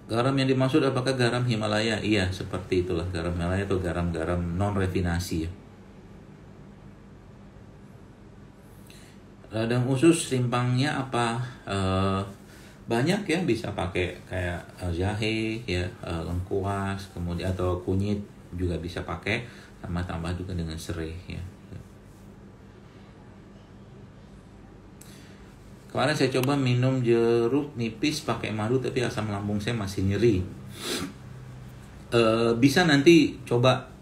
Garam yang dimaksud apakah garam Himalaya? Iya, seperti itulah garam Himalaya atau garam-garam non refinasi ya. Radang usus simpangnya apa? Banyak ya, bisa pakai kayak jahe ya, lengkuas, kemudian atau kunyit juga bisa pakai, sama tambah juga dengan serai ya. Kemarin saya coba minum jeruk nipis pakai madu tapi asam lambung saya masih nyeri. Bisa nanti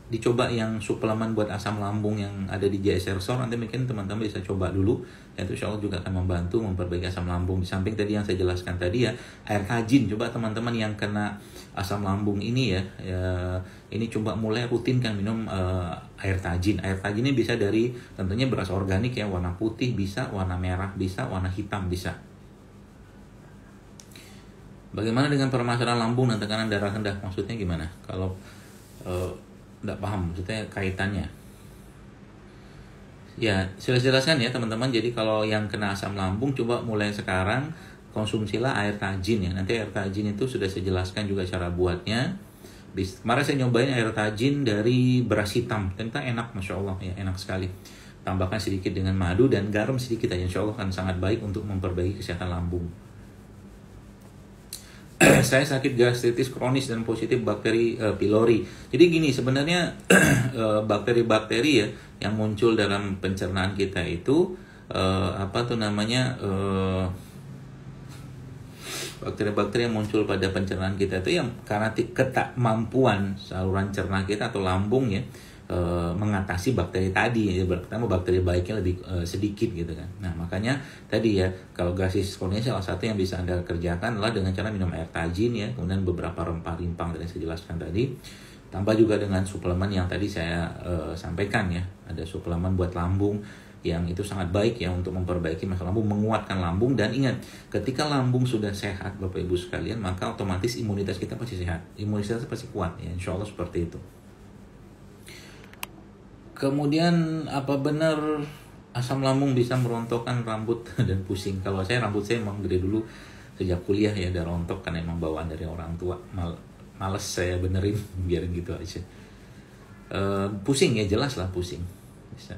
dicoba yang suplemen buat asam lambung yang ada di JSR Store. Nanti mungkin teman-teman bisa coba dulu. Itu insya Allah juga akan membantu memperbaiki asam lambung. Di samping tadi yang saya jelaskan tadi ya, air tajin. Coba teman-teman yang kena asam lambung ini ya, ini coba mulai rutinkan minum air tajin. Air tajin ini bisa dari tentunya beras organik ya, warna putih bisa, warna merah bisa, warna hitam bisa. Bagaimana dengan permasalahan lambung dan tekanan darah rendah? Maksudnya gimana? Kalau tidak paham, maksudnya kaitannya. Ya, saya jelaskan ya teman-teman. Jadi kalau yang kena asam lambung, coba mulai sekarang konsumsilah air tajin ya. Nanti air tajin itu sudah saya jelaskan juga cara buatnya. Kemarin saya nyobain air tajin dari beras hitam, ternyata enak, masya Allah ya, enak sekali. Tambahkan sedikit dengan madu dan garam sedikit aja, insya Allah akan sangat baik untuk memperbaiki kesehatan lambung. Saya sakit gastritis kronis dan positif bakteri pylori. Jadi gini, sebenarnya bakteri-bakteri ya yang muncul dalam pencernaan kita itu bakteri-bakteri yang muncul pada pencernaan kita itu yang karena ketakmampuan saluran cerna kita atau lambung ya mengatasi bakteri tadi ya, pertama bakteri baiknya lebih sedikit gitu kan. Nah makanya tadi ya, kalau gastritis kronis salah satu yang bisa Anda kerjakan adalah dengan cara minum air tajin ya, kemudian beberapa rempah-rimpang yang saya jelaskan tadi, tambah juga dengan suplemen yang tadi saya sampaikan ya. Ada suplemen buat lambung yang itu sangat baik ya untuk memperbaiki masalah lambung, menguatkan lambung. Dan ingat, ketika lambung sudah sehat Bapak Ibu sekalian, maka otomatis imunitas kita pasti sehat, imunitas pasti kuat ya, insya Allah seperti itu. Kemudian apa benar asam lambung bisa merontokkan rambut dan pusing? Kalau saya, rambut saya emang gede dulu sejak kuliah ya, udah rontok karena emang bawaan dari orang tua. Males saya benerin, biarin gitu aja. Pusing ya, jelas lah pusing. Bisa.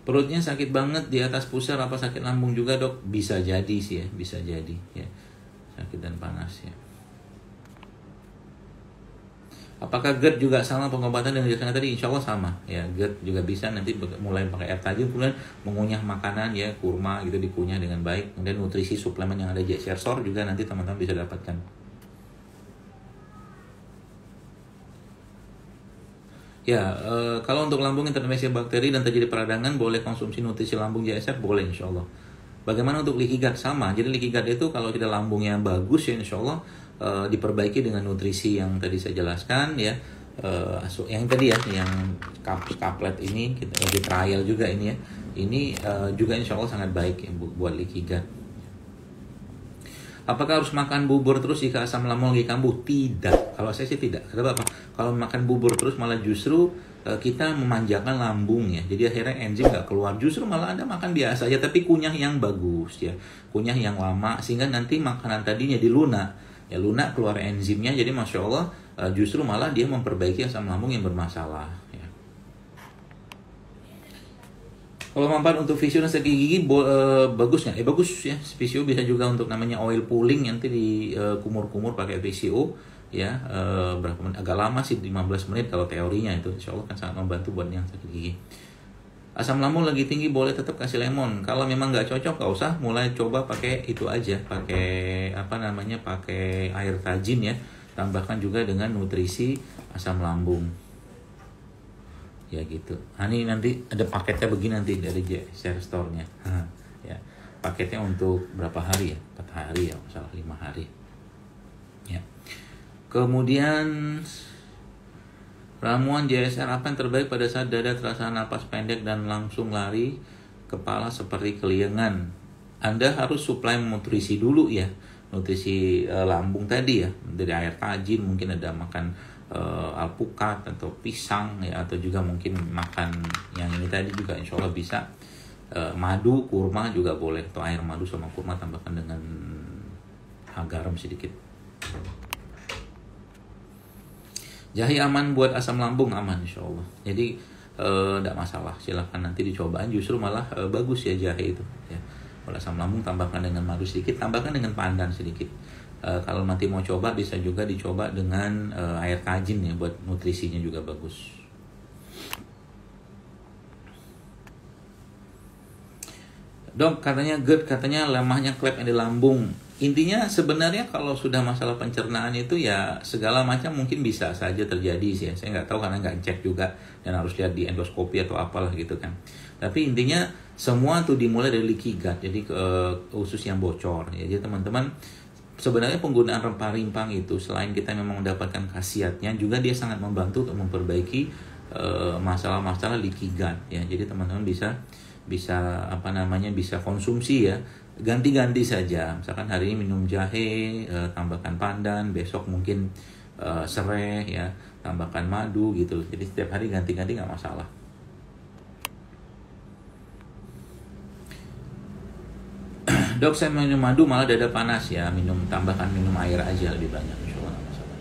Perutnya sakit banget di atas pusar, apa sakit lambung juga dok? Bisa jadi sih ya, bisa jadi ya, sakit dan panas ya. Apakah GERD juga sama pengobatan dengan jelaskan tadi? Insya Allah sama ya, GERD juga bisa nanti mulai pakai air tajin, kemudian mengunyah makanan ya, kurma gitu dikunyah dengan baik, kemudian nutrisi suplemen yang ada di JSR Store juga nanti teman-teman bisa dapatkan. Ya, kalau untuk lambung yang terinfeksi bakteri dan terjadi peradangan, boleh konsumsi nutrisi lambung JSR, boleh insya Allah. Bagaimana untuk leaky gut? Sama, jadi leaky gut itu kalau kita lambungnya bagus ya insya Allah diperbaiki dengan nutrisi yang tadi saya jelaskan ya. Yang tadi ya, yang kaplet ini kita lagi trial juga ini ya. Ini juga insya Allah sangat baik ya buat leaky gut. Apakah harus makan bubur terus jika asam lambung lagi kambuh? Tidak. Kalau saya sih tidak. Kenapa? Kalau makan bubur terus malah justru kita memanjakan lambung ya. Jadi akhirnya enzim nggak keluar. Justru malah Anda makan biasa aja, tapi kunyah yang bagus ya. Kunyah yang lama sehingga nanti makanan tadinya dilunak. Ya lunak, keluar enzimnya. Jadi Masya Allah justru malah dia memperbaiki asam lambung yang bermasalah ya. Kalau manfaat untuk visio dan sakit gigi bagus nggak? Bagus ya. Visio bisa juga untuk namanya oil pulling, nanti di kumur-kumur pakai visio ya. Berapa menit? Agak lama sih, 15 menit kalau teorinya itu. Insya Allah kan sangat membantu buat yang sakit gigi. Asam lambung lagi tinggi, boleh tetap kasih lemon. Kalau memang nggak cocok, nggak usah. Mulai coba pakai itu aja, pakai pakai air tajin ya. Tambahkan juga dengan nutrisi asam lambung. Ya gitu. Ini nanti ada paketnya begini nanti dari JSR Store-nya. Ya. Paketnya untuk berapa hari ya? 4 hari ya, salah 5 hari. Ya. Kemudian ramuan JSR apa yang terbaik pada saat dada terasa napas pendek dan langsung lari, kepala seperti keliengan? Anda harus suplai nutrisi dulu ya. Nutrisi lambung tadi ya, dari air tajin, mungkin ada makan alpukat atau pisang ya, atau juga mungkin makan yang ini tadi juga insya Allah bisa. Madu, kurma juga boleh, atau air madu sama kurma tambahkan dengan garam sedikit. Jahe aman buat asam lambung, aman insya Allah. Jadi tidak masalah, silahkan nanti dicobain, justru malah bagus ya jahe itu ya. Kalau asam lambung tambahkan dengan madu sedikit, tambahkan dengan pandan sedikit. Kalau nanti mau coba bisa juga dicoba dengan air tajin ya, buat nutrisinya juga bagus. Dok, katanya GERD, katanya lemahnya klep yang di lambung. Intinya sebenarnya kalau sudah masalah pencernaan itu ya segala macam mungkin bisa saja terjadi sih ya. Saya nggak tahu karena nggak cek juga dan harus lihat di endoskopi atau apalah gitu kan. Tapi intinya semua tuh dimulai dari leaky gut, jadi usus yang bocor. Ya, jadi teman-teman, sebenarnya penggunaan rempah rimpang itu selain kita memang mendapatkan khasiatnya, juga dia sangat membantu untuk memperbaiki masalah-masalah leaky gut ya. Jadi teman-teman bisa bisa konsumsi ya, ganti-ganti saja. Misalkan hari ini minum jahe, tambahkan pandan, besok mungkin serai ya, tambahkan madu gitu. Jadi setiap hari ganti-ganti nggak masalah. Dok, saya minum madu malah dada panas ya. Tambahkan minum air aja lebih banyak, insya Allah nggak masalah.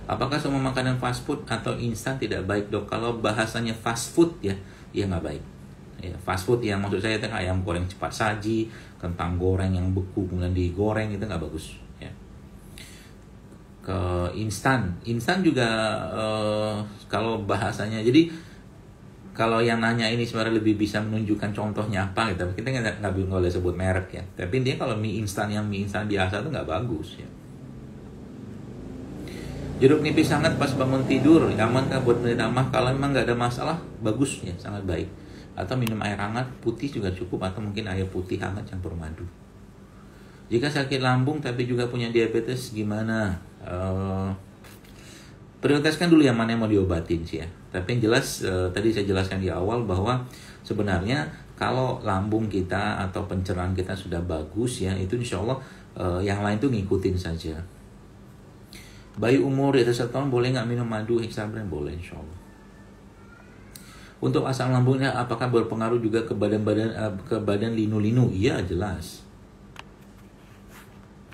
Apakah semua makanan fast food atau instan tidak baik, Dok? Kalau bahasanya fast food ya nggak baik. Ya, fast food yang maksud saya itu ayam goreng cepat saji, kentang goreng yang beku kemudian digoreng, itu nggak bagus ya. Ke instan juga kalau bahasanya, jadi kalau yang nanya ini sebenarnya lebih bisa menunjukkan contohnya apa gitu, kita nggak boleh sebut merek ya. Tapi intinya kalau mie instan biasa itu nggak bagus ya. Jeruk nipis hangat pas bangun tidur, amankah buat penderita mah? Kalau memang nggak ada masalah, bagus ya, sangat baik. Atau minum air hangat putih juga cukup, atau mungkin air putih hangat campur madu. Jika sakit lambung tapi juga punya diabetes gimana? Prioritaskan dulu yang mana yang mau diobatin sih ya. Tapi yang jelas tadi saya jelaskan di awal bahwa sebenarnya kalau lambung kita atau pencernaan kita sudah bagus ya, itu insya Allah yang lain tuh ngikutin saja. Bayi umur di atas 1 tahun boleh nggak minum madu hexabren? Boleh insya Allah. Untuk asam lambungnya apakah berpengaruh juga ke badan linu-linu? Iya, jelas.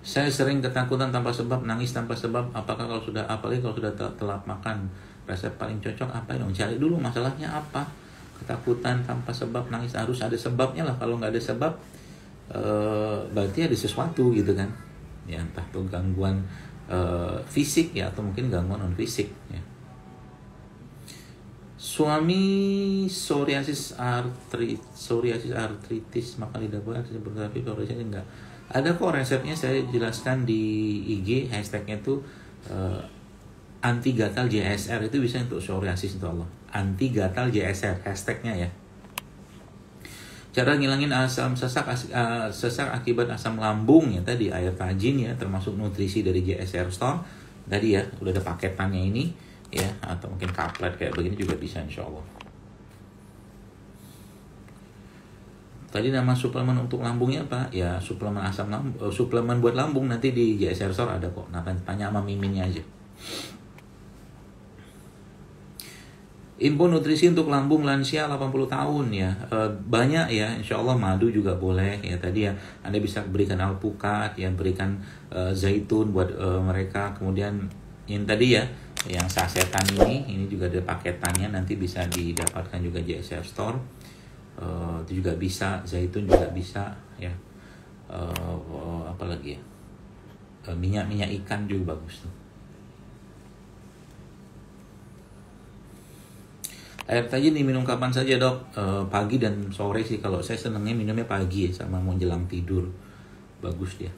Saya sering ketakutan tanpa sebab, nangis tanpa sebab. Apakah apalagi kalau sudah telat makan, resep paling cocok apa ya? Cari dulu masalahnya apa. Ketakutan tanpa sebab, nangis, harus ada sebabnya lah. Kalau nggak ada sebab, berarti ada sesuatu gitu kan. Ya, entah itu gangguan fisik ya, atau mungkin gangguan non fisik ya. Suami psoriasis artritis, maka lidah buaya seperti psoriasis enggak. Ada kok resepnya, saya jelaskan di IG, hashtagnya itu anti gatal JSR, itu bisa untuk psoriasis, insya Allah. Anti gatal JSR hashtagnya ya. Cara ngilangin asam sesak akibat asam lambung ya, tadi air tajin ya, termasuk nutrisi dari JSR Store tadi ya, udah ada paketannya ini ya, atau mungkin kaplet kayak begini juga bisa insya Allah. Tadi nama suplemen untuk lambungnya apa? Ya suplemen asam lambung, suplemen buat lambung nanti di JSR Store ada kok. Nah, tanya sama miminnya aja. Info nutrisi untuk lambung lansia 80 tahun ya, banyak ya, insya Allah. Madu juga boleh ya, tadi ya Anda bisa berikan alpukat ya, berikan zaitun buat mereka. Kemudian yang tadi ya, yang sasetan ini juga ada paketannya, nanti bisa didapatkan juga JSR Store. Itu juga bisa, zaitun juga bisa ya. Apa lagi ya, minyak ikan juga bagus tuh. Air tajin diminum kapan saja, Dok? Pagi dan sore sih, kalau saya senangnya minumnya pagi ya, sama mau jelang tidur, bagus dia.